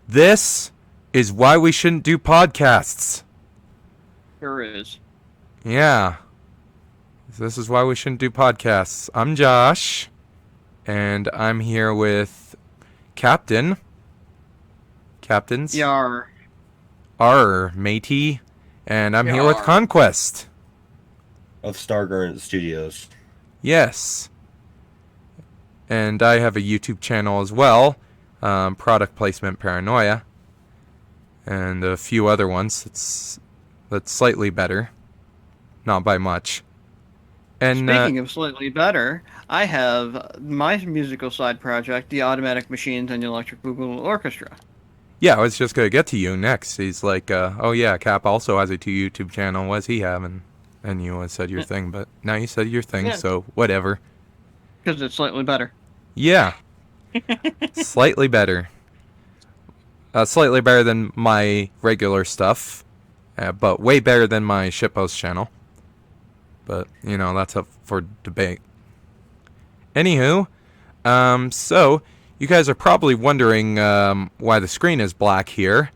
This is why we shouldn't do podcasts. Sure is. Yeah. This is why we shouldn't do podcasts. I'm Josh, and I'm here with Captains, Yar. R, matey, and I'm here with Yar. Conquest. Of Stargarden Studios. Yes. And I have a YouTube channel as well, Product Placement Paranoia, and a few other ones that's slightly better, not by much. And Speaking of slightly better, I have my musical side project, the Automatic Machines and the Electric Boogaloo Orchestra. yeah, I was just gonna get to you next. He's like, oh yeah, Cap also has a YouTube channel. What does he have? And you said your thing, but now you said your thing, Yeah. so whatever. Because it's slightly better. Yeah, slightly better. Slightly better than my regular stuff, but way better than my shitpost channel. But, that's up for debate. Anywho, so you guys are probably wondering why the screen is black here.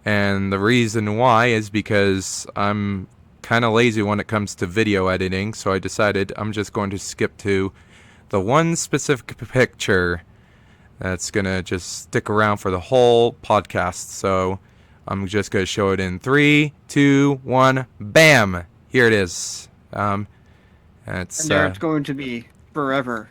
And the reason why is because I'm kind of lazy when it comes to video editing, so I decided I'm just going to skip to the one specific picture that's going to just stick around for the whole podcast. So I'm just going to show it in 3, 2, 1, bam! Here it is. And It's going to be forever.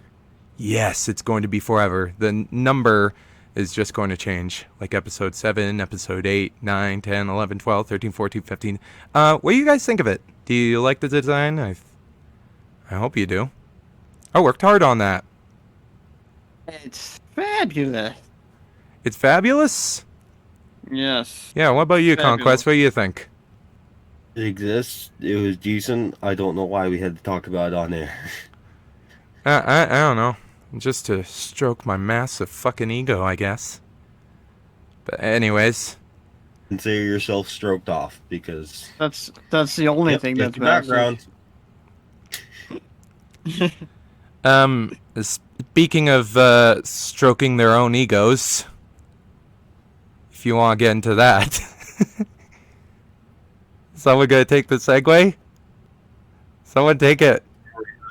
yes, it's going to be forever. The number is just going to change, like episode 7, episode 8, 9, 10, 11, 12, 13, 14, 15. What do you guys think of it? Do you like the design? I hope you do. I worked hard on that. It's fabulous. It's fabulous? Yes. Yeah, what about you, Fabulous. Conquest? What do you think? It exists. It was decent. I don't know why we had to talk about it on air. I don't know. Just to stroke my massive fucking ego, I guess. But anyways, Consider yourself stroked off because That's the only thing just that's the background. speaking of stroking their own egos, if you want to get into that, someone gonna take the segue? Someone take it.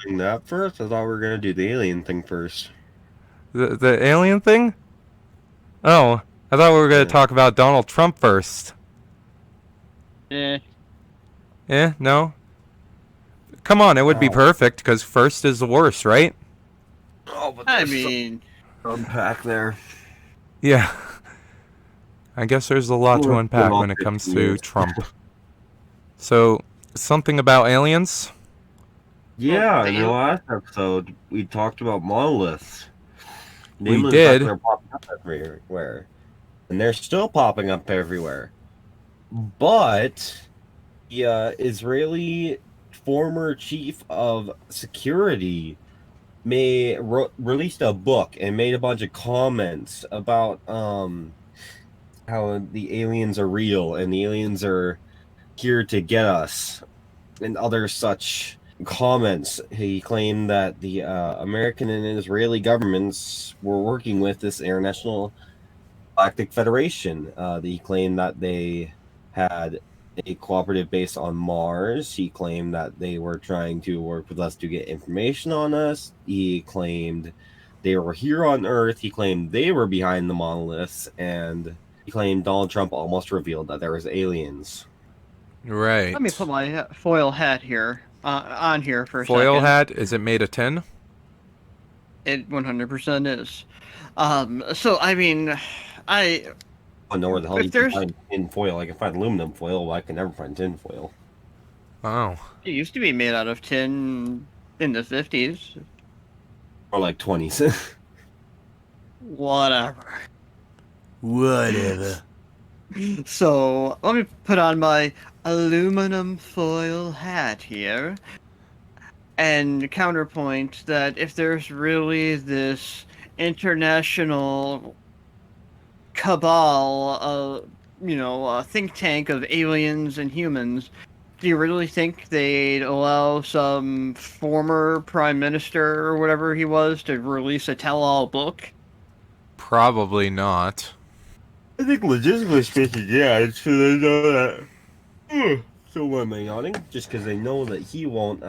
Doing that first? I thought we were gonna do the alien thing first. The alien thing? Oh, I thought we were gonna talk about Donald Trump first. Eh. No? Come on, it would be Oh. perfect, because first is the worst, right? Oh, but I mean, unpack there. Yeah. I guess there's a lot to We're unpack all when it comes to 15 Trump. So, something about aliens? Yeah, Well, in the last episode we talked about monoliths. We Namely, the did. fact They're popping up everywhere, and they're still popping up everywhere. But the Israeli former chief of security released a book and made a bunch of comments about how the aliens are real and the aliens are here to get us and other such comments. He claimed that the American and Israeli governments were working with this International Galactic Federation. He claimed that they had a cooperative base on Mars. He claimed that they were trying to work with us to get information on us. He claimed they were here on Earth. He claimed they were behind the monoliths, and he claimed Donald Trump almost revealed that there was aliens. Right. let me put my foil hat here on here for a Foil second. hat, is it made of tin? It 100% is. So I mean, I don't know where the hell If you can there's- find tin foil. I can find aluminum foil, but I can never find tin foil. Oh. it used to be made out of tin in the 50s. Or like 20s. Whatever. Whatever. So let me put on my aluminum foil hat here and counterpoint that if there's really this international cabal, a think tank of aliens and humans, do you really think they'd allow some former prime minister or whatever he was to release a tell-all book? Probably not. I think legitimately speaking, yeah, it's because they know that. So why am I yawning? Just because they know that he won't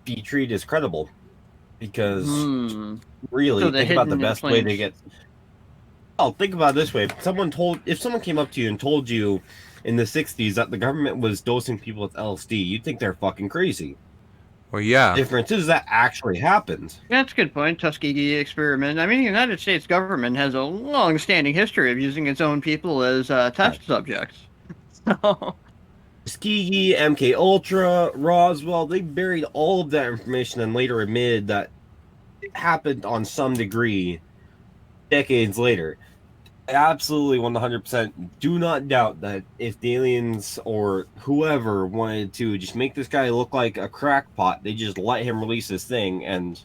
be treated as credible. Because Hmm. So really, the think about the hidden in best way plain. to get. Oh, think about it this way: if someone came up to you and told you in the '60s that the government was dosing people with LSD, you'd think they're fucking crazy. Well, yeah. Difference is that actually happened. That's a good point. Tuskegee experiment. I mean, the United States government has a long-standing history of using its own people as Yeah. test subjects. So, Tuskegee, MK Ultra, Roswell, they buried all of that information and later admitted that it happened on some degree decades later. Absolutely 100% do not doubt that if the aliens or whoever wanted to just make this guy look like a crackpot, they just let him release this thing and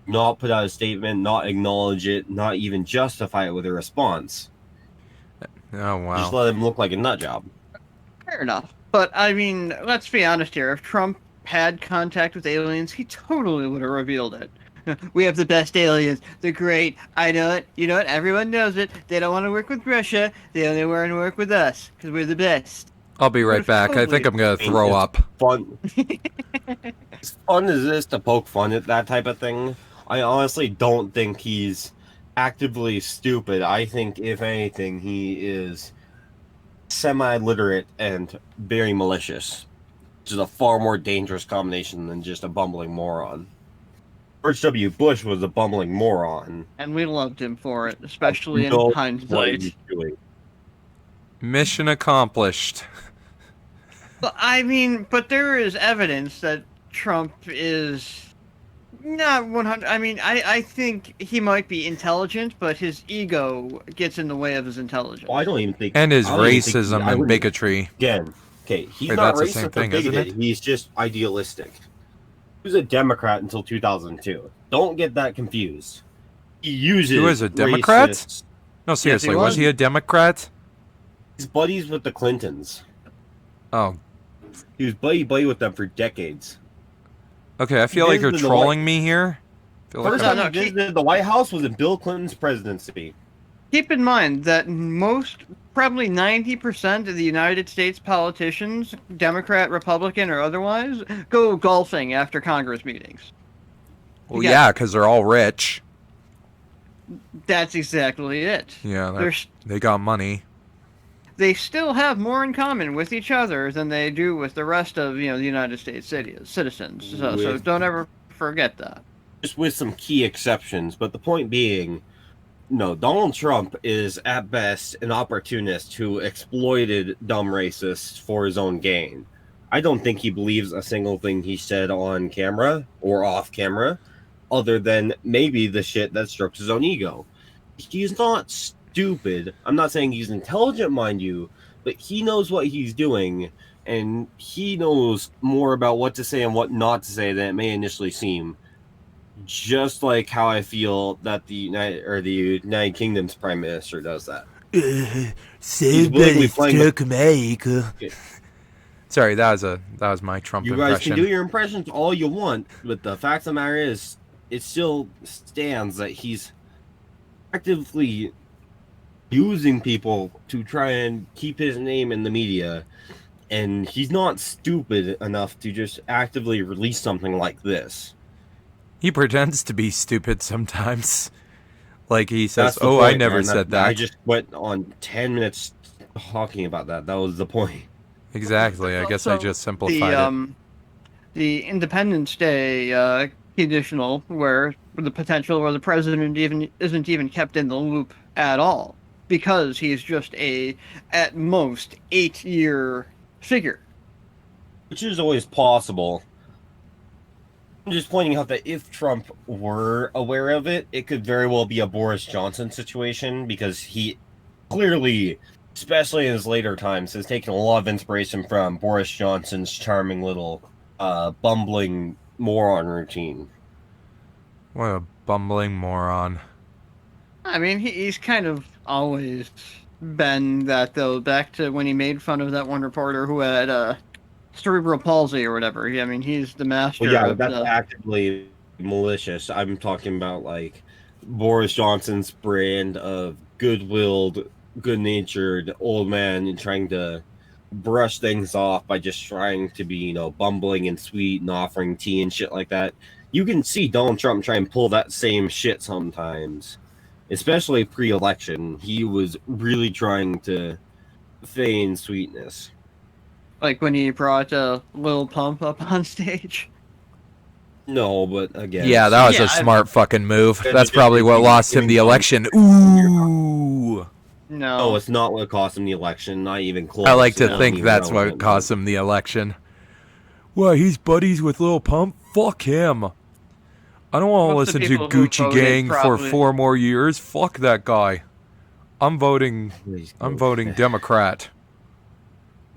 not put out a statement, not acknowledge it, not even justify it with a response. Oh, Just wow. let him look like a nut job. fair enough. But I mean, let's be honest here. If Trump had contact with aliens, he totally would have revealed it. We have the best aliens. They're great. I know it. You know it. Everyone knows it. They don't want to work with Russia. They only want to work with us because we're the best. I'll be He would right have back. I think totally. I'm gonna I mean, throw up. fun. As fun as it is to poke fun at that type of thing, I honestly don't think he's actively stupid. I think, if anything, he is semi-literate and very malicious, which is a far more dangerous combination than just a bumbling moron. George W. Bush was a bumbling moron. And we loved him for it, especially in No, what he hindsight. was doing. Mission accomplished. But I mean, but there is evidence that Trump is not 100. I mean, I think he might be intelligent, but his ego gets in the way of his intelligence. Well, I don't even think. And his I don't even think racism I and wouldn't. bigotry. Again, okay, he's Wait, not that's the same racist or thing, isn't bigoted. it? He's just idealistic. He was a Democrat until 2002. Don't get that confused. He uses He was a Democrat? racist. No, seriously, was was. he a Democrat? He's buddies with the Clintons. Oh, He was buddy with them for decades. okay. I feel like you're visited the trolling me here. I feel like First No, I'm- time no, he visited the White House was in Bill Clinton's presidency. Keep in mind that probably 90% of the United States politicians, Democrat, Republican, or otherwise, go golfing after Congress meetings. well, Yeah. yeah, because they're all rich. That's exactly it. Yeah, There's they got money. they still have more in common with each other than they do with the rest of the United States citizens. So With- don't ever forget that. Just with some key exceptions. But the point being, no, Donald Trump is at best an opportunist who exploited dumb racists for his own gain. I don't think he believes a single thing he said on camera or off camera, other than maybe the shit that strokes his own ego. He's not stupid. I'm not saying he's intelligent, mind you, but he knows what he's doing, and he knows more about what to say and what not to say than it may initially seem. Just like how I feel that the United Kingdom's Prime Minister does that. Somebody playing the- struck my ankle. Sorry, that was my Trump You guys impression. can do your impressions all you want, but the fact of the matter is, it still stands that he's actively using people to try and keep his name in the media, and he's not stupid enough to just actively release something like this. He pretends to be stupid sometimes. Like he says, That's the "Oh, I point, never man. said that." I just went on 10 minutes talking about that. That was the point. Exactly. I guess I Also, just simplified it. The Independence Day conditional, where the potential where the president even isn't even kept in the loop at all, because he's just at most 8-year figure. Which is always possible. I'm just pointing out that if Trump were aware of it, it could very well be a Boris Johnson situation, because he clearly, especially in his later times, has taken a lot of inspiration from Boris Johnson's charming little bumbling moron routine. What a bumbling moron. I mean, he's kind of always been that, though. Back to when he made fun of that one reporter who had cerebral palsy or whatever. I mean, he's the master Well, yeah, of that's the. actively malicious. I'm talking about like Boris Johnson's brand of good-willed good-natured old man and trying to brush things off by just trying to be, bumbling and sweet and offering tea and shit like that. You can see Donald Trump try and pull that same shit sometimes, especially pre-election. He was really trying to feign sweetness. Like when he brought Lil Pump up on stage. No, but again, Yeah, that was Yeah, a smart fucking move. Yeah, That's just probably what giving- lost him giving the Donald election. Trump- Ooh. No. Oh, it's not what cost him the election. Not even close. I like to It wasn't think even that's what relevant. cost him the election. Well, he's buddies with Lil Pump? Fuck him. I don't want to Most of listen the to people who Gucci voted Gang probably- for 4 more years. Fuck that guy. I'm voting Please I'm go. voting Democrat.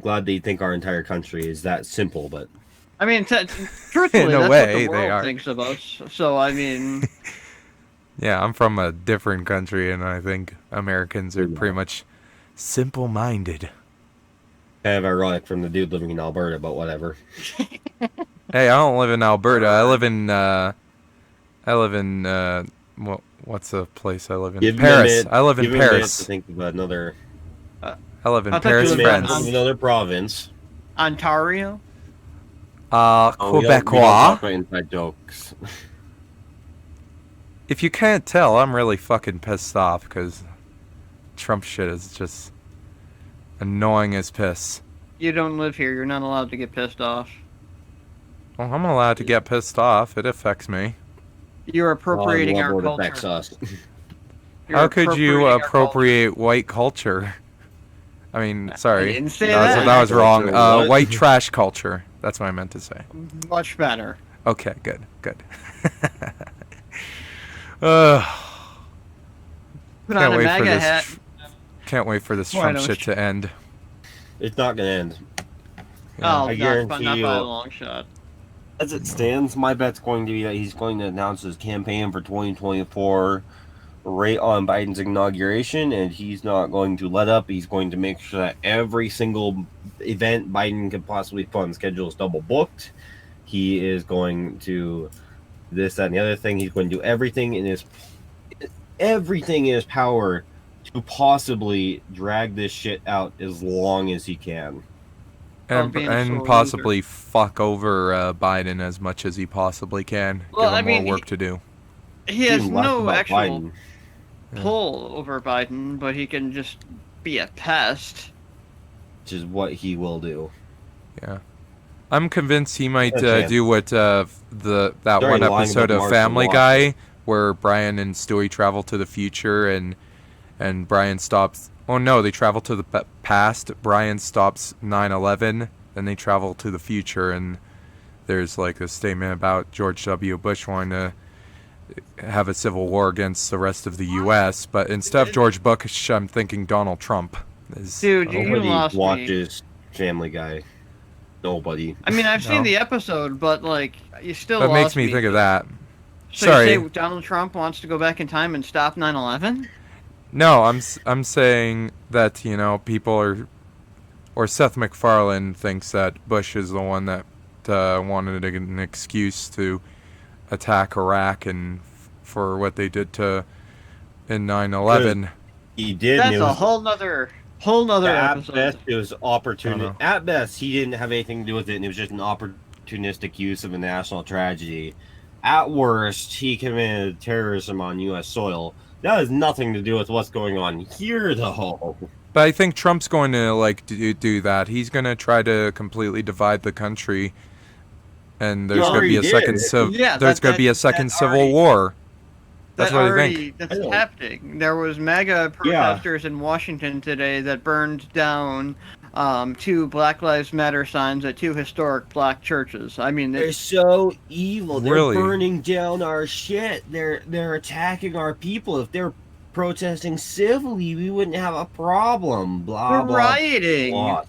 Glad they think our entire country is that simple, but I mean, truthfully, In a that's way, what the they world are. thinks of us. So, I mean, Yeah, I'm from a different country and I think Americans are pretty much simple-minded. kind of ironic from the dude living in Alberta, but whatever. Hey, I don't live in Alberta. I live in what's the place I live in? Give him a Paris. minute- I live in give him a minute Paris. to think of another, I live in I thought you Paris, lived give him a in minute to France. think of another province. Ontario. Oh, we don't talk Quebecois. about inside jokes. If you can't tell, I'm really fucking pissed off because Trump shit is just annoying as piss. You don't live here. You're not allowed to get pissed off. Well, I'm allowed to get pissed off. It affects me. You're appropriating Oh, I our love what affects culture. us. You're How could you appropriating our culture. appropriate white culture? I mean, sorry. I didn't say That was that. wrong. What? White trash culture. That's what I meant to say. Much better. Okay, good. uh, Put on a wait for MAGA this. hat. Can't wait for this Why Trump don't shit you? to end. It's not gonna end. Yeah. Oh, I not guarantee by you- a long shot. As it stands, my bet's going to be that he's going to announce his campaign for 2024 right on Biden's inauguration, and he's not going to let up. He's going to make sure that every single event Biden could possibly put on schedule is double booked. He is going to this, that, and the other thing. He's going to do everything in his power to possibly drag this shit out as long as he can. And, being a and sore possibly fuck over Biden as much as he possibly can. Well, Give him I mean, more work to do. He has Even less no about actual Biden. pull over Biden, but he can just be a pest. Which is what he will do. Yeah. I'm convinced he might Okay. do what that Sorry, one lying episode about of Martian Family Law. Guy where Brian and Stewie travel to the future and Brian stops. Oh no, they travel to the past. Brian stops 9/11. Then they travel to the future, and there's like a statement about George W. Bush wanting to have a civil war against the rest of the U.S. But instead of George Bush, I'm thinking Donald Trump. Dude, you Nobody lost me. watches Family Guy. Nobody. I mean, I've No. seen the episode, but like, you still That lost makes me think of that. So Sorry. you say Donald Trump wants to go back in time and stop 9/11? No, I'm saying that, people or Seth MacFarlane thinks that Bush is the one that wanted an excuse to attack Iraq and for what they did in 9/11. He did. and That's it a was, whole nother at episode. best, it was opportunity. Uh-huh. At best, he didn't have anything to do with it, and it was just an opportunistic use of a national tragedy. At worst, he committed terrorism on U.S. soil. That has nothing to do with what's going on here, though. But I think Trump's going to do that. He's going to try to completely divide the country, and there's going to be a already second did. there's going to be a second civil war. That's what I think. That's I know. happening. There was MAGA protesters in Washington today that burned down 2 Black Lives Matter signs at 2 historic black churches. I mean, They're so evil. They're Really? burning down our shit. They're attacking our people. If they're protesting civilly, we wouldn't have a problem. Blah they're blah. rioting. blah.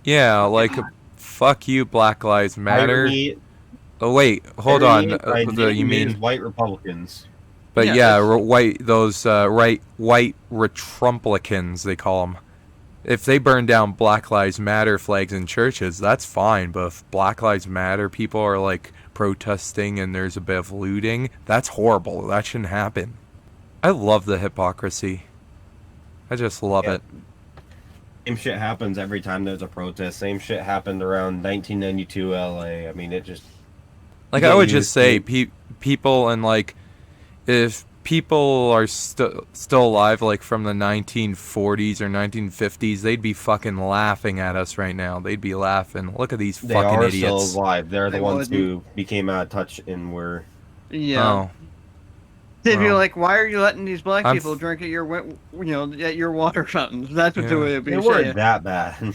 Yeah, like fuck you, Black Lives Matter. Irony- Oh wait, hold irony on. by You naming mean? these white Republicans? But Yeah, yeah, that's- white Retrumplicans they call them. If they burn down Black Lives Matter flags in churches, that's fine. But if Black Lives Matter people are like protesting and there's a bit of looting, that's horrible. That shouldn't happen. I love the hypocrisy. I just love Yeah. it. Same shit happens every time there's a protest. Same shit happened around 1992 LA. I mean, it just Like, you I get would just used to say, it. people and, like, if people are still alive, like, from the 1940s or 1950s, they'd be fucking laughing at us right now. They'd be laughing. Look at these They fucking are still idiots. alive. They're the They ones wouldn't. who became out of touch and were. Yeah. Oh, They'd be well, like, "Why are you letting these black I'm, people drink at your, at your water fountains?" That's what they yeah. would They be weren't saying. that bad. In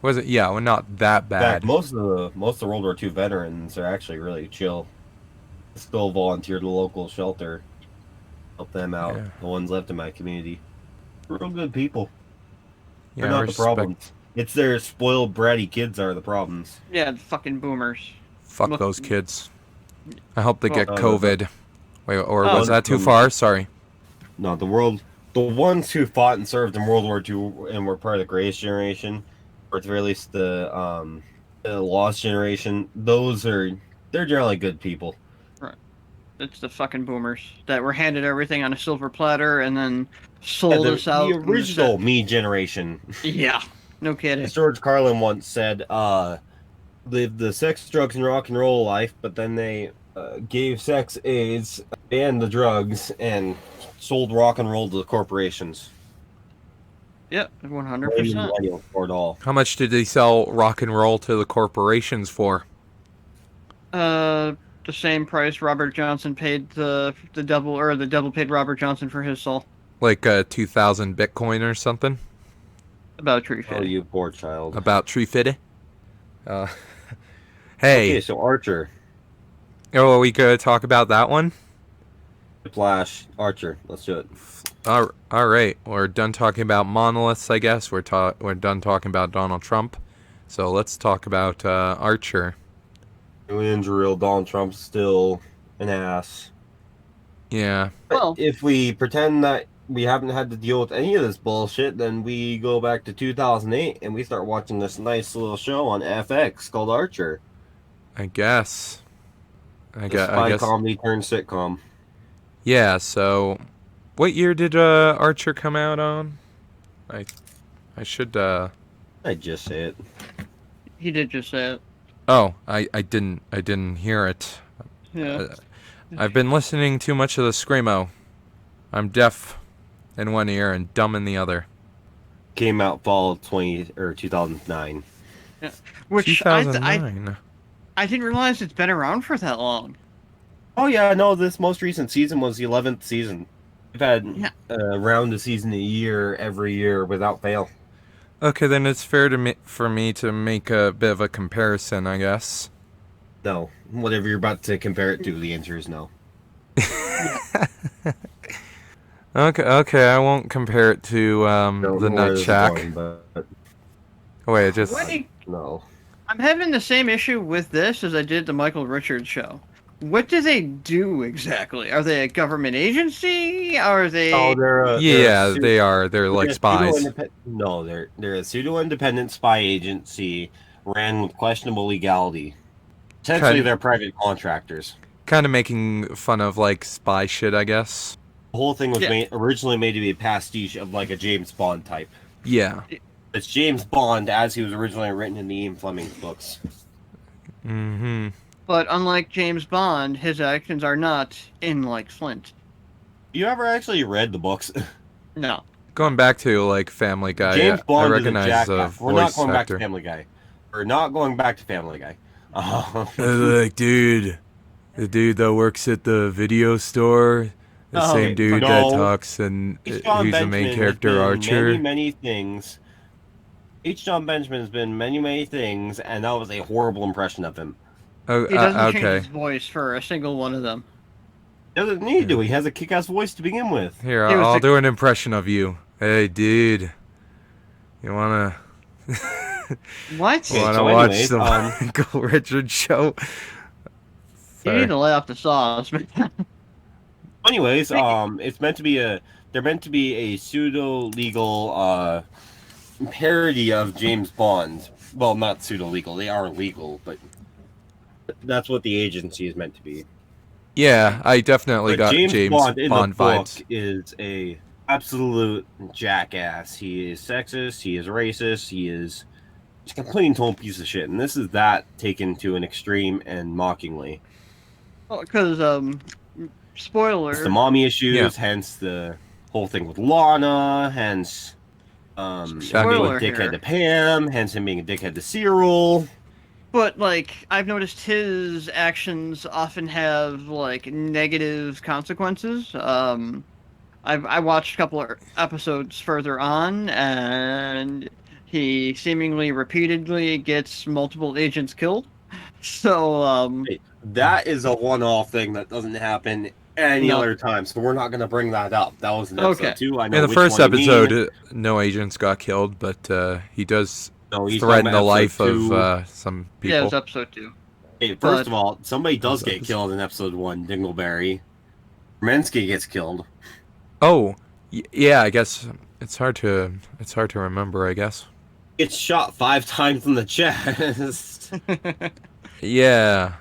Was it? Yeah, well, not that fact, bad. most of the World War II veterans are actually really chill. Still volunteer to the local shelter, help them out. Yeah. The ones left in my community, real good people. They're Yeah, not the respect. problems. It's their spoiled, bratty kids are the problems. Yeah, the fucking boomers. Fuck Look, those kids. I hope they well, get No, COVID. Wait, or Oh, was that too far? Sorry. No, the ones who fought and served in World War II and were part of the greatest generation, or at the very least the lost generation, they're generally good people. right. It's the fucking boomers that were handed everything on a silver platter and then Yeah, sold us the out. And just said, original me generation. yeah, no kidding. As George Carlin once said, lived the sex, drugs, and rock and roll life, but then they gave sex, AIDS, and the drugs, and sold rock and roll to the corporations. Yep, Blame the 100%. millennials for it all. How much did they sell rock and roll to the corporations for? The same price Robert Johnson paid the double, or the double paid Robert Johnson for his soul. Like 2,000 Bitcoin or something? About tree Oh, fitting. you poor child. About tree fitting? Uh, hey, Okay, so Archer. oh, are we gonna talk about that one? Flash. Archer. Let's do it. All right, we're done talking about monoliths. I guess we're done talking about Donald Trump. So let's talk about Archer. Aliens are real. Donald Trump's still an ass. Yeah, But Well, if we pretend that we haven't had to deal with any of this bullshit, then we go back to 2008 and we start watching this nice little show on FX called Archer. I guess. I Spy guess. comedy turned sitcom. Yeah. So, what year did Archer come out on? I should. I just say it. he did just say it. Oh, I didn't hear it. Yeah. I've been listening too much of the screamo. I'm deaf in one ear and dumb in the other. Came out fall of 2009. Which I 2009. didn't realize it's been around for that long. Oh yeah, no, this most recent season was the 11th season. We've had Yeah. around a season a year every year without fail. Okay, then it's fair for me to make a bit of a comparison, I guess. No, whatever you're about to compare it to, the answer is no. Okay, I won't compare it to Don't the know where Nut this is Shack. going, but Wait, just Wait, no. I'm having the same issue with this as I did the Michael Richards show. What do they do exactly? Are they a government agency? Are they? Oh, yeah, they are. They're like a spies. No, they're a pseudo-independent spy agency ran with questionable legality. Essentially, Kind- they're private contractors. Kind of making fun of like spy shit, I guess. The whole thing was Yeah. originally made to be a pastiche of like a James Bond type. Yeah. It's James Bond as he was originally written in the Ian Fleming's books. Mm-hmm. But unlike James Bond, his actions are not in like Flint. You ever actually read the books? No. Going back to like Family Guy, James I Bond is a recognize the jackass. We're not voice going back actor. to Family Guy. We're not going back to Family Guy. Like, dude, the dude that works at the video store, the Oh, same okay. dude No. that talks and H. John who's the Benjamin main has character, been Archer. Many, many things. H. John Benjamin has been many, many things, and that was a horrible impression of him. Oh, He doesn't change okay. his voice for a single one of them. Doesn't need to. He has a kick-ass voice to begin with. Here, He was I'll the- do an impression of you. Hey, dude, you wanna What? Okay, wanna so watch anyways, the Michael Richards show? You need to lay off the sauce, man. Anyways, it's meant to be they're meant to be a pseudo-legal parody of James Bond. Well, not pseudo-legal. They are legal, but that's what the agency is meant to be. Yeah, I definitely But got James James Bond in Bond the book vibes. is a absolute jackass. He is sexist. He is racist. He is just a complete and total piece of shit. And this is that taken to an extreme and mockingly. Because spoiler. It's the mommy Yeah. issues, hence the whole thing with Lana, hence him being a Spoiler dickhead here. to Pam, hence him being a dickhead to Cyril. But like I've noticed his actions often have like negative consequences. I watched a couple of episodes further on, and he seemingly repeatedly gets multiple agents killed. So That is a one-off thing that doesn't happen any No. other time, so we're not going to bring that up. That was in episode Okay. 2. I know In the which first one you mean. episode, no agents got killed, but he does No, he's talking threaten about the life episode of some yeah, it was people. episode 2. Hey, But- first of all, somebody does Those get killed in episode 1, Dingleberry. Mensky gets killed. Oh, yeah. I guess it's hard to remember. I guess. Gets shot 5 times in the chest. Yeah.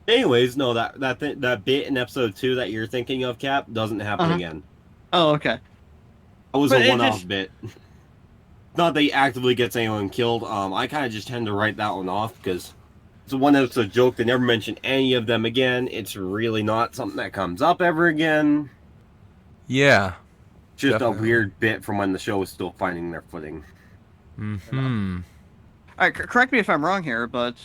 Anyways, no, that bit in episode 2 that you're thinking of, Cap, doesn't happen Uh-huh. again. Oh, okay. That was But a it one-off just- bit. Not that he actively gets anyone killed. I kind of just tend to write that one off because it's a one episode joke. They never mention any of them again. It's really not something that comes up ever again. Yeah. Just Definitely. a weird bit from when the show was still finding their footing. Hmm. All right, correct me if I'm wrong here, but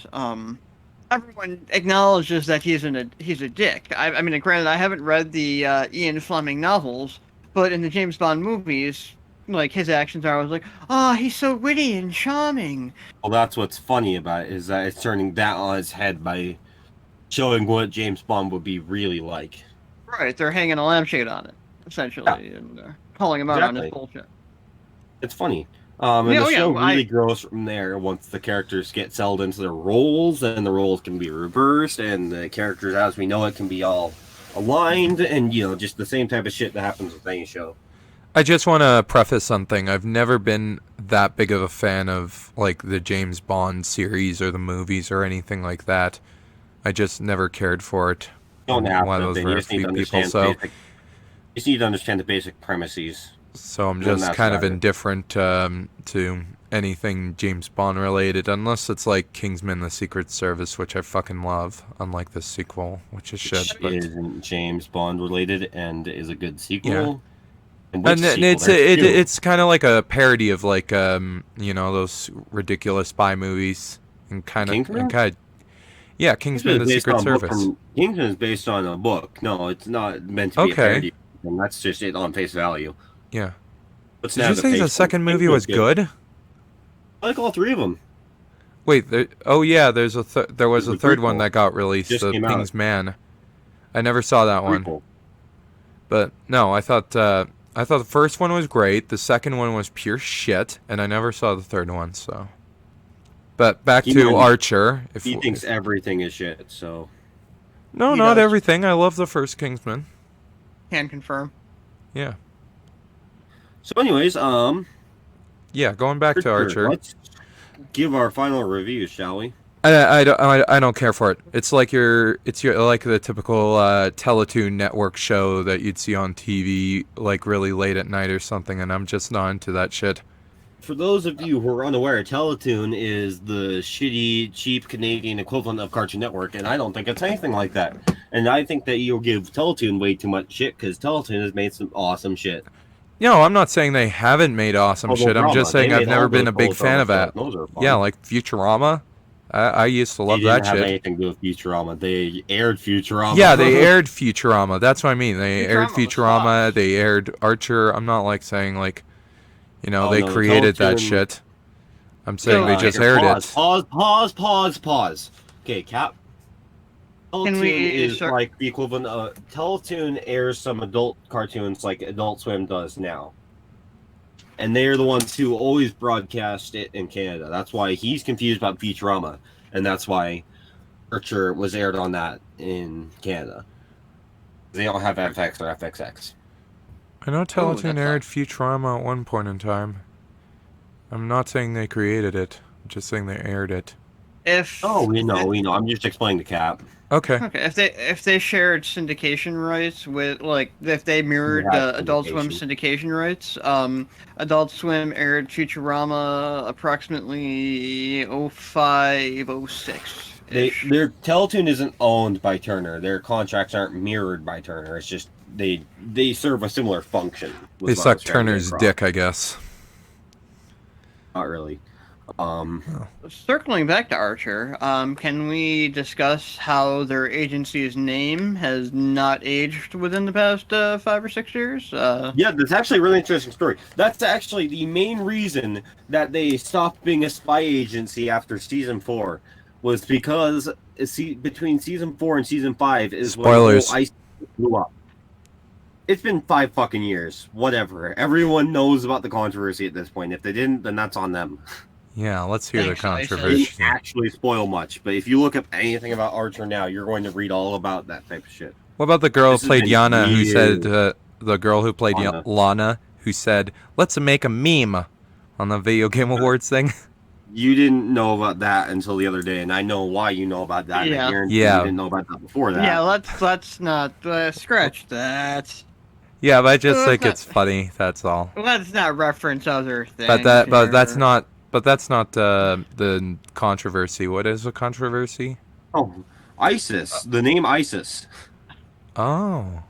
everyone acknowledges that he's a dick. I mean, granted, I haven't read the Ian Fleming novels, but in the James Bond movies, like his actions are always like, "Oh, he's so witty and charming." Well, that's what's funny about it, is that it's turning that on its head by showing what James Bond would be really like. Right, they're hanging a lampshade on it, essentially, and calling him out on his Exactly. bullshit. It's funny. And Yeah, the oh, yeah, show well, really grows from there once the characters get settled into their roles, and the roles can be reversed, and the characters, as we know it, can be all aligned, and, just the same type of shit that happens with any show. I just want to preface something. I've never been that big of a fan of like the James Bond series or the movies or anything like that. I just never cared for it. You don't I'm have one of to, those then you very just need few to people. understand So, basic, you just need to understand the basic premises. so I'm And just that's kind of about it. indifferent to anything James Bond related, unless it's like Kingsman: The Secret Service, which I fucking love. Unlike the sequel, which is shit. Which But isn't James Bond related and is a good sequel. Yeah. And which and sequel? it's There's two. it's kind of like a parody of like those ridiculous spy movies and Kingsman? yeah, Kingsman: The Kingsman is based Secret on a book Service. Kingsman is based on a book. No, it's not meant to be a Okay. parody. And that's just it on face value. Yeah. What's Did you say the second movie was good? I like all 3 of them. Wait, yeah, there was a There's a third one prequel. that got released, Just The came out. King's Man. I never saw that one. Prequel. But no, I thought the first one was great. The second one was pure shit, and I never saw the third one. So, but back He to might- Archer. He thinks everything is shit, so... no, he not does. everything. I love the first Kingsman. Can confirm. Yeah, So anyways, yeah. Going back to Archer, let's give our final review, shall we? I don't care for it. It's like your like the typical Teletoon network show that you'd see on TV like really late at night or something, and I'm just not into that shit. For those of you who are unaware, Teletoon is the shitty, cheap Canadian equivalent of Cartoon Network, and I don't think it's anything like that. And I think that you'll give Teletoon way too much shit, because Teletoon has made some awesome shit. No, I'm not saying they haven't made awesome Although shit. I'm drama, just saying they I've made never all been those a big old fan of drama that. shows. Those are fun. Yeah, like Futurama. I used to love They that didn't have shit. anything to do with Futurama. They aired Futurama. Yeah, they aired Futurama. That's what I mean. They aired Futurama was Futurama. fucked. They aired Archer. I'm not like saying like, Oh, they no, created that Teletoon- shit. I'm saying they just here, aired pause, it. Pause. Okay, Cap. Can Teletoon we is start- like the equivalent of... Teletoon airs some adult cartoons like Adult Swim does now. And they're the ones who always broadcast it in Canada. That's why he's confused about Futurama. And that's why Archer was aired on that in Canada. They don't have FX or FXX. I know Teletoon that's aired Futurama at one point in time. I'm not saying they created it. I'm just saying they aired it. If Oh, we know. I'm just explaining the Cap. Okay. Okay, if they shared syndication rights with like if they mirrored have Adult Swim syndication. syndication rights, Adult Swim aired Futurama approximately 05, 06 ish. Their Teletoon isn't owned by Turner. Their contracts aren't mirrored by Turner. It's just they serve a similar function. They Was what I suck was trying to get Turner's across. dick, I guess. Not really. Circling back to Archer, can we discuss how their agency's name has not aged within the past 5 or 6 years? Yeah, that's actually a really interesting story. That's actually the main reason that they stopped being a spy agency after season 4, was because between season 4 and season 5 is when the whole Spoilers. ice blew up. It's been 5 fucking years. Whatever. Everyone knows about the controversy at this point. If they didn't, then that's on them. Yeah, let's hear Thanks, the ISIS. It controversy. didn't actually spoil much, but if you look up anything about Archer now, you're going to read all about that type of shit. What about the girl who This has played been Yana, who said, years. the girl who played Lana. Lana, who said, let's make a meme on the Video Game Awards thing? You didn't know about that until the other day, and I know why you know about that. And I Yeah. guarantee you Yeah. didn't know about that before that. Yeah, let's not scratch that. Yeah, but I just Well, think that's it's funny, that's all. Let's not reference other things. But that's here. not the controversy. What is a controversy? Oh, ISIS. The name ISIS. Oh.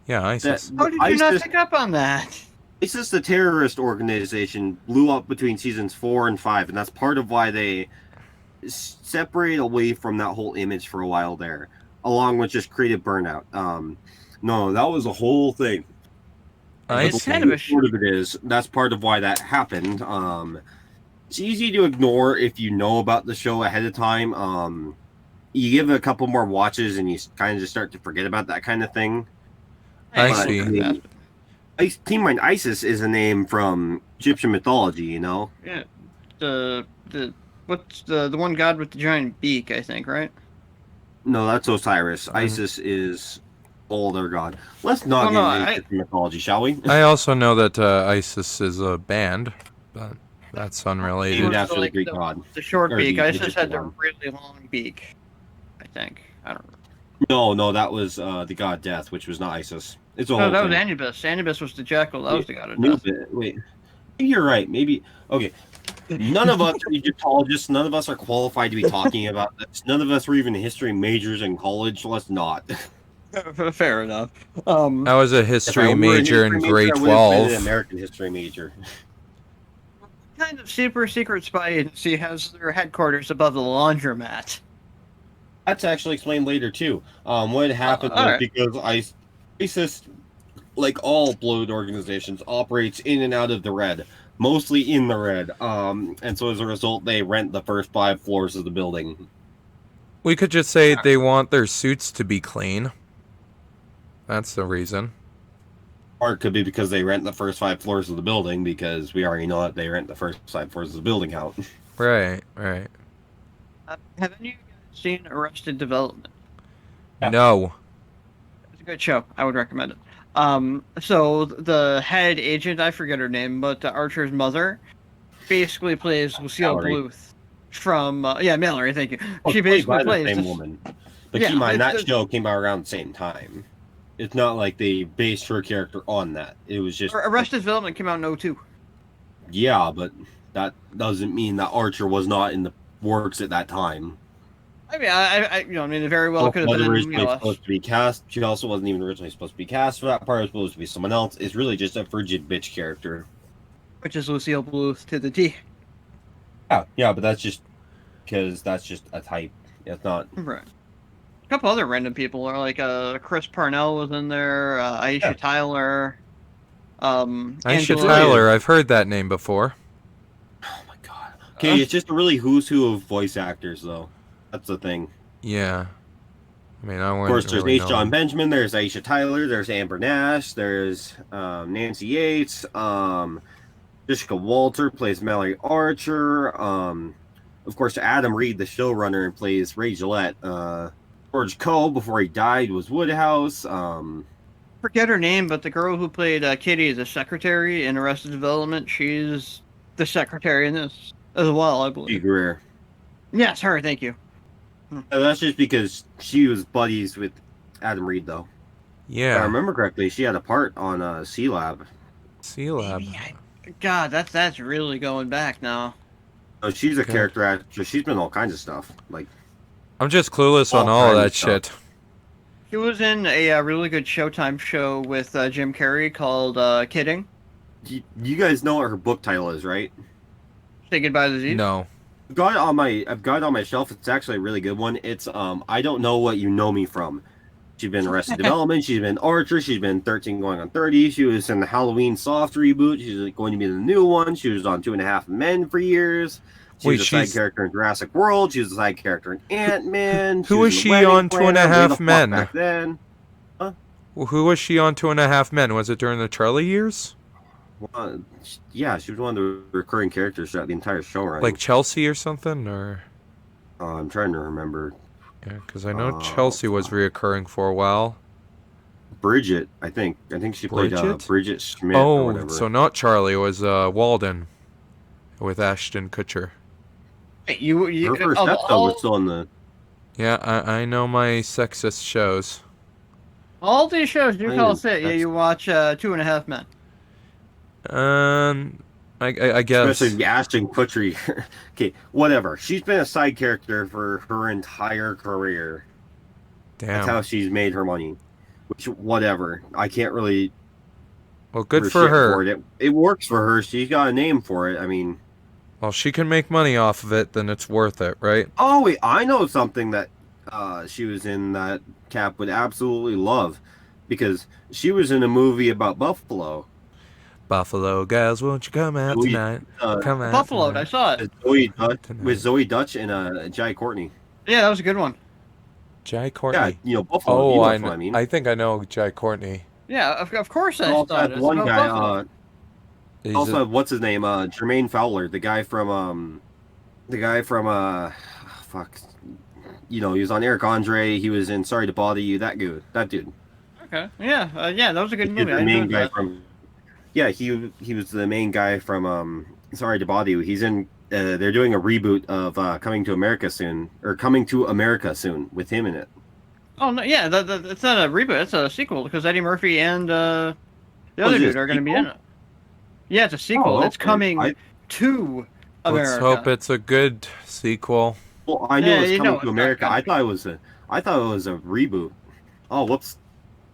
Yeah, That ISIS. How did you not ISIS, pick up on that? ISIS, the terrorist organization, blew up between seasons 4 and 5, and that's part of why they separate away from that whole image for a while there, along with just creative burnout. No, that was a whole thing. I It's see. kind of a Part of it is that's part of why that happened. It's easy to ignore if you know about the show ahead of time. You give it a couple more watches and you kind of just start to forget about that kind of thing. I But, see. I mean, Team Mind Isis is a name from Egyptian mythology, you know? Yeah, the what's the one god with the giant beak? I think, right? No, that's Osiris. Isis is all their god. Let's not Well, get no, into I- Egyptian mythology, shall we? I also know that ISIS is a band, but that's Named unrelated. after the like Greek god. The short Or beak. the Isis Egyptian had the one. really long beak. I think. I don't know. No, that was the god Death, which was not Isis. It's a No, whole that was thing. Anubis. Anubis was the jackal. That was the god of New death. bit. Wait, maybe you're right. Maybe okay. None of us are Egyptologists. None of us are qualified to be talking about this. None of us were even history majors in college. Let's not. Fair enough. I was a If I history were a major in history grade major, I would have been an 12. American history major. What kind of super secret spy agency has their headquarters above the laundromat? That's actually explained later too. What happened was alright. because ISIS, like all blood organizations, operates in and out of the red, mostly in the red. And so as a result, they rent the first 5 floors of the building. We could just say they want their suits to be clean. That's the reason. Or it could be because they rent the first 5 floors of the building, because we already know that they rent the first 5 floors of the building out. Right. Have any of you guys seen Arrested Development? Yeah. No. It's a good show. I would recommend it. So the head agent, I forget her name, but Archer's mother, basically plays Lucille Mallory. Bluth from Mallory. Thank you. Oh, She it's played by basically the plays same this- woman. But Yeah, keep in mind, it's that show came out around the same time. It's not like they based her character on that. It was just Arrested Development came out in 02. yeah, but that doesn't mean that Archer was not in the works at that time. I mean, it very well could have Wasn't been. originally supposed to be cast. She also wasn't even originally supposed to be cast for that part. It was supposed to be someone else. It's really just a frigid bitch character. Which is Lucille Bluth to the T. Yeah, but that's just because that's just a type. It's not. Right. A couple other random people are like Chris Parnell was in there, Aisha Yeah. Tyler, Aisha Angela- Tyler, I've heard that name before. Oh my god. Okay, it's just a really who's who of voice actors, though. That's the thing. Yeah. I mean, I Of wouldn't course, there's really H. know John them. Benjamin, there's Aisha Tyler, there's Amber Nash, there's Nancy Yates, Jessica Walter plays Mallory Archer, of course, Adam Reed, the showrunner, and plays Ray Gillette. George Coe, before he died, was Woodhouse. Forget her name, but the girl who played Kitty, the secretary in Arrested Development, she's the secretary in this as well, I G. believe. Greer. Yes, her. Thank you. That's just because she was buddies with Adam Reed, though. If I Yeah. remember correctly, she had a part on C Lab. C Lab. Maybe God, that's really going back now. Oh, she's a Okay. character actress. She's been in all kinds of stuff, like I'm just clueless on all all of kinds that of stuff. shit. He was in a really good Showtime show with Jim Carrey called Kidding. You guys know what her book title is, right? Say Goodbye to Disease. No. I've got it on my shelf. It's actually a really good one. It's I don't know what you know me from. She's been Arrested Development. She's been Archer. She's been 13 going on 30. She was in the Halloween Soft reboot. She's going to be in the new one. She was on Two and a Half Men for years. She Wait, was a side she's character in Jurassic World. She was a side character in Ant-Man. Who was was in she The Wedding on Two and a Planner, way Half the fuck Men? Back then. Who was she on Two and a Half Men? Was it during the Charlie years? Yeah, she was one of the recurring characters throughout the entire show running. Like Chelsea or something? Or I'm trying to remember. yeah, because I know Oh, Chelsea was fuck. reoccurring for a while. Bridget, I think. I think she played Bridget? Bridget Schmidt or Oh, whatever. so not Charlie. It was Walden with Ashton Kutcher. Wait, you Her first of episode all, was still in the. Yeah, I know my sexist shows. all these shows you I call mean, sit, yeah, that's- you watch Two and a Half Men. I guess. Especially Ashton Kutcher. Okay, whatever. She's been a side character for her entire career. That's how Damn. she's made her money. Which, whatever. I can't really. Well, good give a for shit her. it works for her. She's got a name for it. I mean. Well, she can make money off of it, then it's worth it, right? Oh, wait. I know something that she was in that Cap would absolutely love. Because she was in a movie about Buffalo. Buffalo guys, won't you come out We- tonight? Uh, Come out. Buffalo, I tonight. saw it. With Zoe Dutch and Jai Courtney. Yeah, that was a good one. Jai Yeah, Courtney. you know Buffalo. Oh, You know I what know. I mean. I think I know Jai Courtney. Yeah, of course I Also thought had it. one It's guy. about Buffalo. He's Also a- had what's his name? Jermaine Fowler, the guy from fuck. You know, he was on Eric Andre. He was in Sorry to Bother You. That dude. Okay. Yeah, that was a good He's movie. I the main enjoyed guy that. from. Yeah, he was the main guy from Sorry to Bother You. He's in. They're doing a reboot of Coming to America soon, or Coming to America soon, with him in it. Oh no, yeah, it's not a reboot. It's a sequel because Eddie Murphy and the Oh, other is it a dude are going to be in sequel? it. Yeah, it's a sequel. Oh, It's okay. coming to America. Let's hope it's a good sequel. Well, I knew Yeah, it was you Coming know to it's America. not I thought it was a reboot. Oh, whoops!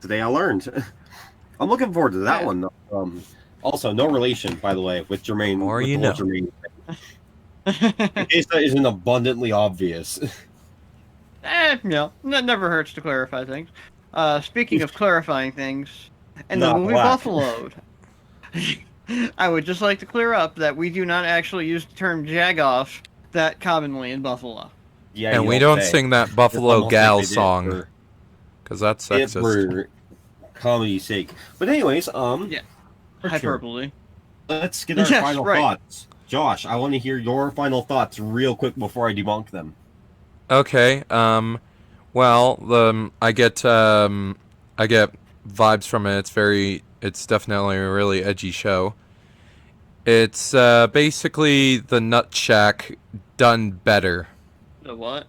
Today I learned. I'm looking forward to that Yeah. one. Also, no relation, by the way, with Jermaine. More with you the know. whole Jermaine. In case that isn't abundantly obvious. No, never hurts to clarify things. Speaking of clarifying things, in the Not movie black. Buffaloed, I would just like to clear up that we do not actually use the term jagoff that commonly in Buffalo. Yeah, And you we don't sing that It's Buffalo almost Gal like they did song because that's for sexist. comedy's sake. But anyways, Yeah. for sure. Hyperbole. Let's get our Yes, final right. thoughts. Josh, I want to hear your final thoughts real quick before I debunk them. Okay. Well, I get vibes from it. It's definitely a really edgy show. It's basically the Nut Shack done better. The what?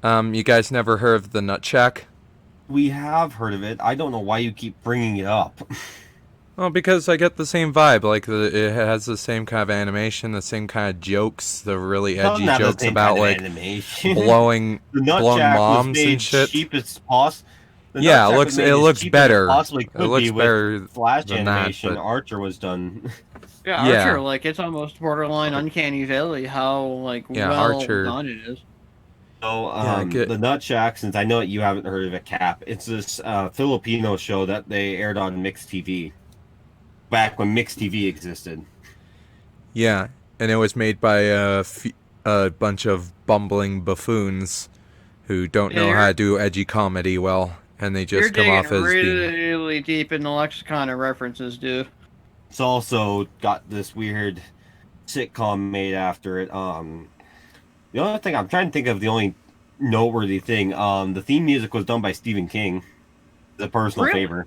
You guys never heard of the Nut Shack? We have heard of it. I don't know why you keep bringing it up. Well, because I get the same vibe. Like it has the same kind of animation, the same kind of jokes, the really edgy Doesn't have the jokes same about kind of like animation. blowing The Nut blown Shack moms was made and shit. cheap as possible. Yeah, it looks better. Possibly It could looks be with better Flash than that, animation. but- Archer was done. Yeah, Yeah. Archer, like, it's almost borderline Uncanny Valley how, like, Yeah, well Archer- done it is. So, I get- the Nut Shack, since I know that you haven't heard of it, Cap, it's this Filipino show that they aired on Mixed TV. Back when Mixed TV existed. Yeah, and it was made by a bunch of bumbling buffoons who don't know Yeah, how to do edgy comedy well, and they You're just come digging off as being... really deep in the lexicon of references, dude. It's also got this weird sitcom made after it. The only thing I'm trying to think of, the only noteworthy thing, the theme music was done by Stephen King. The personal Really? favor.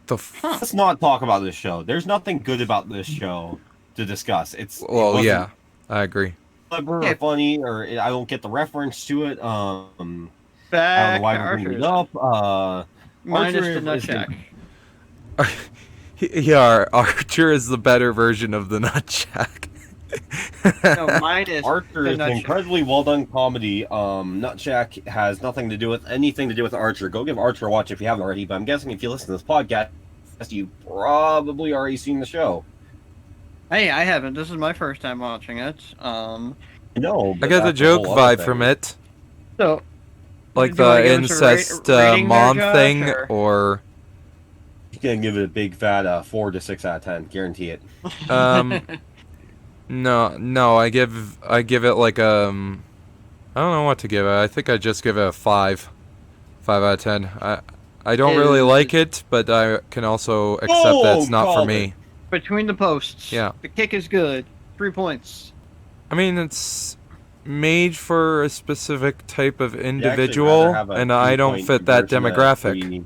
The Let's not talk about this show. There's nothing good about this show to discuss. It well, wasn't- yeah, I agree. clever or Yeah. funny, or I don't get the reference to it. I don't know Back why to we're bringing it Archer's. up. Minus Archer the nut is good. shack. Yeah, Archer is the better version of the Nutjack. No, minus Archer the is an nut shack. incredibly well done comedy. Nutjack has nothing to do with anything to do with Archer. Go give Archer a watch if you haven't already. But I'm guessing if you listen to this podcast, you've probably already seen the show. Hey, I haven't. This is my first time watching it. No, I but get the that's a joke whole other vibe from thing. it. So, Like do you want to the give us a incest rating there, mom Josh, thing, or- or You can give it a big fat 4 to 6 out of 10. Guarantee it. no, I give it like I don't know what to give it. I think I just give it a 5 out of 10. I don't really like it, but I can also accept that it's not for called me. Between the posts. Yeah. The kick is good. 3 points. I mean, it's made for a specific type of You'd actually individual, rather have a and I don't 2-point fit that version of demographic. You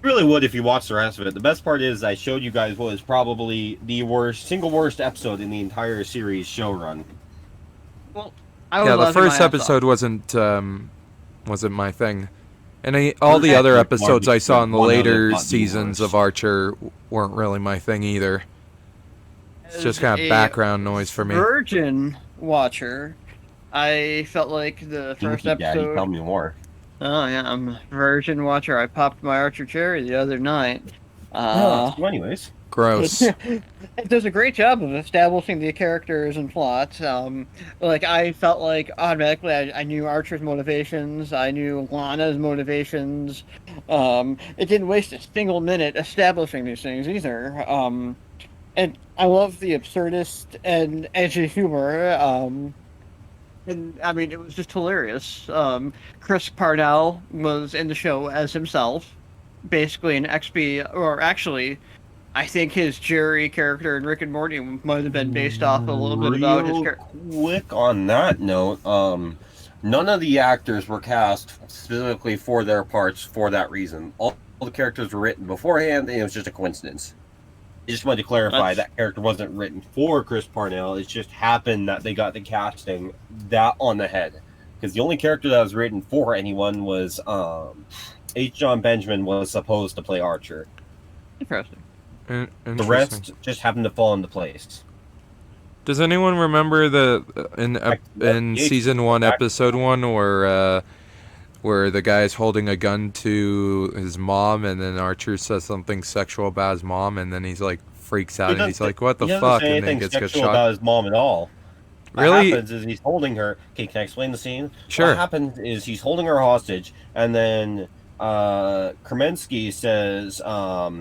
really would if you watched the rest of it. The best part is I showed you guys what was probably the single worst episode in the entire series show run. Well, I was Yeah, the laughing first my ass episode wasn't my thing, and all the First other episode episodes I saw in the one of, if later not the seasons worst. of Archer weren't really my thing either. off. It's just As kind of a background noise for me. Virgin watcher, I felt like the first Kinky Daddy, tell episode. me more. Oh yeah, I'm a virgin watcher. I popped my Archer cherry the other night. So anyways, Gross. It does a great job of establishing the characters and plot. Like I felt like automatically I knew Archer's motivations. I knew Lana's motivations. It didn't waste a single minute establishing these things either. And I love the absurdist and edgy humor. And I mean, it was just hilarious. Chris Parnell was in the show as himself, basically an XP, or actually, I think his Jerry character in Rick and Morty might have been based off a little bit about his real character. quick on that note, none of the actors were cast specifically for their parts for that reason. All the characters were written beforehand, and it was just a coincidence. I just wanted to clarify that character wasn't written for Chris Parnell. It just happened that they got the casting that on the head. Because the only character that was written for anyone was H. John Benjamin was supposed to play Archer. Interesting. The Interesting. rest just happened to fall into place. Does anyone remember in Yeah, season 1, back- episode 1, where the guy's holding a gun to his mom, and then Archer says something sexual about his mom, and then he's like freaks out, and he's like, "What the He doesn't fuck?" say And then anything gets sexual shot. about his mom at all. Really? What happens is he's holding her. Okay, can I explain the scene? Sure. What happens is he's holding her hostage, and then Kremensky says, "How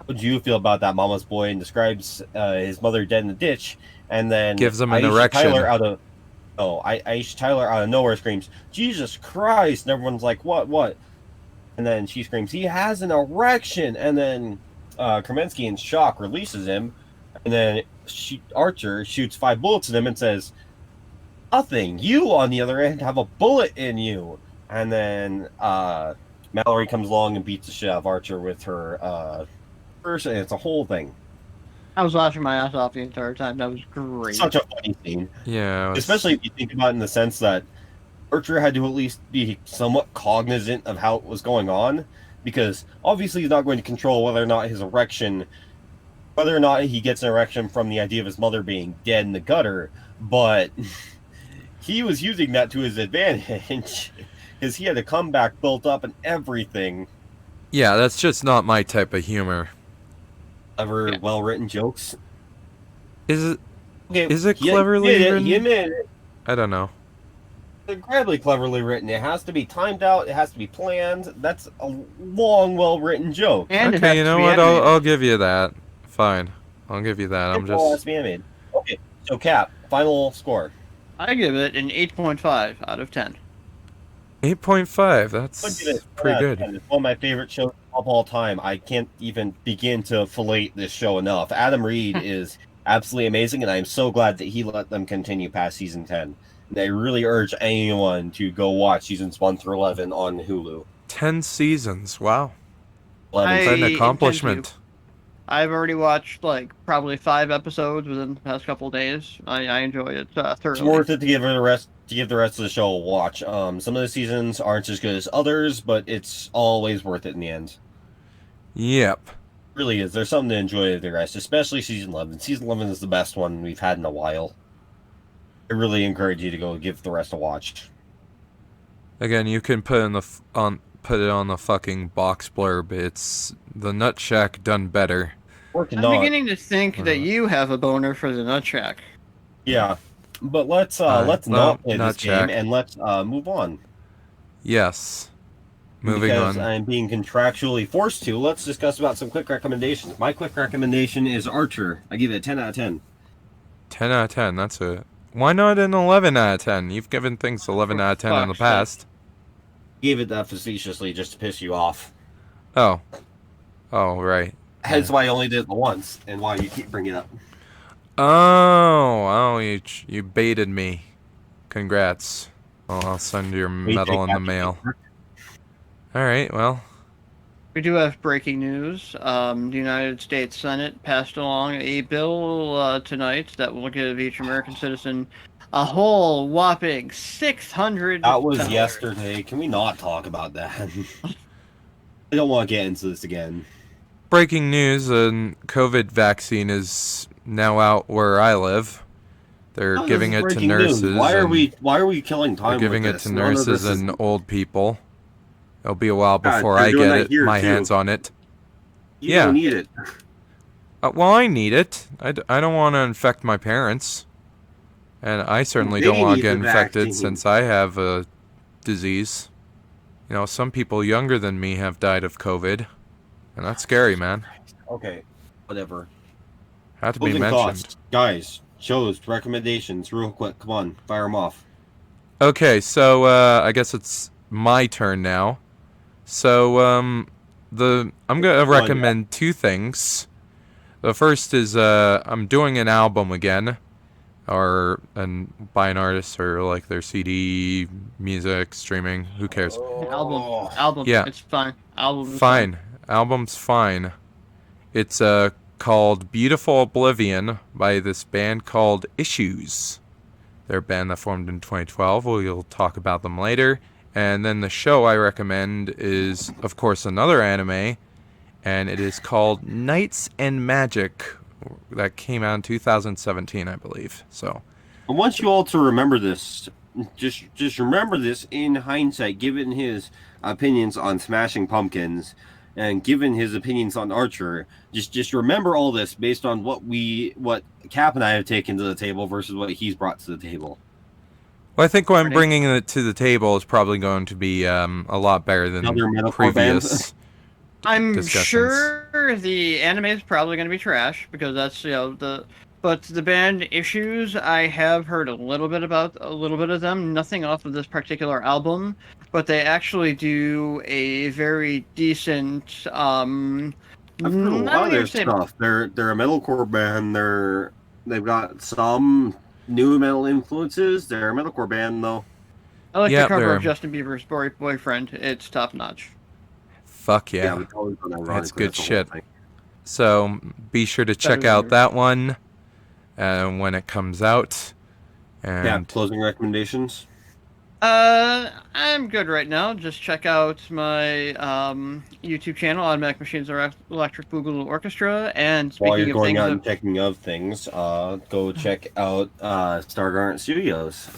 do you feel about that, mama's boy?" and describes his mother dead in the ditch, and then Gives him an Aisha erection. Tyler Aisha Tyler out of nowhere screams, "Jesus Christ!" and everyone's like, "What?" And then she screams, "He has an erection!" And then Kremensky, in shock, releases him, and then Archer shoots 5 bullets at him and says, "Nothing. You, on the other end, have a bullet in you." And then Mallory comes along and beats the shit out of Archer with her person. It's a whole thing. I was laughing my ass off the entire time. That was great. Such a funny scene. Yeah. it was- Especially if you think about it in the sense that Archer had to at least be somewhat cognizant of how it was going on, because obviously he's not going to control whether or not he gets an erection from the idea of his mother being dead in the gutter, but he was using that to his advantage because he had a comeback built up and everything. Yeah, that's just not my type of humor. Clever, well-written jokes. Is it? Okay, Is it he cleverly admitted- written? He admitted it. I don't know. Incredibly cleverly written. It has to be timed out. It has to be planned. That's a long, well-written joke. And it Okay, has you to know be what? animated. I'll give you that. Fine, I'll give you that. I'm It all has just to be animated. Okay, so Cap, final score. I give it an 8.5 out of 10. 8.5. I'd That's give it pretty 10. good. It's one of my favorite shows of all time. I can't even begin to fillet this show enough. Adam Reed is absolutely amazing, and I'm so glad that he let them continue past season 10. And I really urge anyone to go watch seasons 1 through 11 on Hulu. 10 seasons. Wow. 11 I What an intend accomplishment. I've already watched like probably 5 episodes within the past couple of days. I enjoy it It's thoroughly. worth it to give the rest of the show a watch. Some of the seasons aren't as good as others, but it's always worth it in the end. Yep. Really is. There's something to enjoy with the rest, especially season 11. Season 11 is the best one we've had in a while. I really encourage you to go give the rest a watch. Again, you can put it on the fucking box blurb. It's the Nut Shack done better. Or to I'm not. beginning to think that you have a boner for the Nut Shack. Yeah, but let's well, not play Nut this game Shack. and let's move on. Yes. Moving Because on. I'm being contractually forced to. Let's discuss about some quick recommendations. My quick recommendation is Archer. I give it a 10 out of 10. 10 out of 10. That's a... Why not an 11 out of 10? You've given things 11 out of 10 in the fuck's past. Gave it that facetiously just to piss you off. Oh. Oh, right. Hence why I only did it once, and why you keep bringing it up. Oh, you baited me. Congrats. Well, I'll send your We medal take in the that. mail. Alright, well. We do have breaking news. The United States Senate passed along a bill tonight that will give each American citizen a whole whopping $600. That was yesterday. Can we not talk about that? I don't want to get into this again. Breaking news, a COVID vaccine is now out where I live. They're How is giving this it to breaking news? nurses. Why are and we killing time? They're giving with it this? to None of nurses this is- and old people. It'll be a while God, before they're I doing get that it, here, my too. hands on it. You Yeah. don't need it. Well, I need it. I don't want to infect my parents. And I certainly They don't want to need get the infected vaccine. since I have a disease. You know, some people younger than me have died of COVID. And that's scary, man. Okay, whatever. Had to be Closing mentioned. thoughts, guys. Shows, recommendations, real quick. Come on, fire them off. Okay, so I guess it's my turn now. So I'm gonna recommend two things. The first is I'm doing an album again, by an artist or like their CD, music, streaming. Who cares? Album. Yeah. It's fine. Album. Is Fine, album's fine. It's called Beautiful Oblivion by this band called Issues. They're a band that formed in 2012. We'll talk about them later. And then the show I recommend is, of course, another anime, and it is called Knights and Magic. That came out in 2017, I believe. So, I want you all to remember this. Just remember this in hindsight, given his opinions on Smashing Pumpkins and given his opinions on Archer. Just remember all this based on what Cap and I have taken to the table versus what he's brought to the table. well, I think what I'm Ready? bringing it to the table is probably going to be a lot better than Another metalcore previous. I'm discussions. sure the anime is probably going to be trash because that's but the band Issues, I have heard a little bit of them. Nothing off of this particular album, but they actually do a very decent. I've heard a lot of their stuff. They're a metalcore band. They've got some new metal influences. They're a metalcore band though. I like Yeah, the cover they're- of Justin Bieber's Boyfriend. It's top notch. Fuck yeah. we've always done that That's ironically, good the whole shit. thing. So be sure to check than out yours. that one when it comes out. Yeah, And closing recommendations. I'm good right now. Just check out my YouTube channel, Automatic Machines Electric Boogaloo Orchestra. And While speaking you're of going out and things, checking of things, go check out Stargarnet Studios.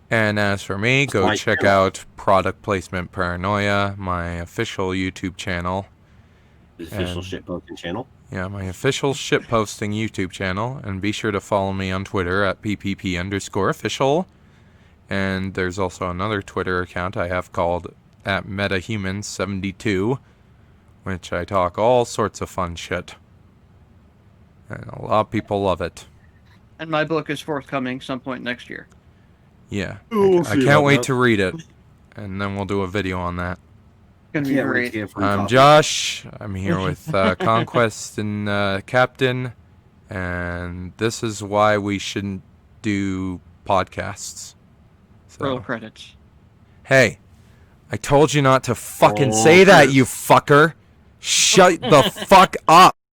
And as for me, go my check channel. out Product Placement Paranoia, my official YouTube channel. The official And- shitposting channel. Yeah, my official shitposting YouTube channel. And be sure to follow me on Twitter at PPP_official. And there's also another Twitter account I have called at MetaHuman72, which I talk all sorts of fun shit. And a lot of people love it. and my book is forthcoming some point next year. Yeah. We'll I see can't about wait that. to read it. And then we'll do a video on that. It's gonna be Can't wait great. to get free I'm coffee. Josh. I'm here with Conquest and Captain. And this is why we shouldn't do podcasts. Roll So, credits. hey, I told you not to fucking Oh, say that, Chris. you fucker. Shut the fuck up.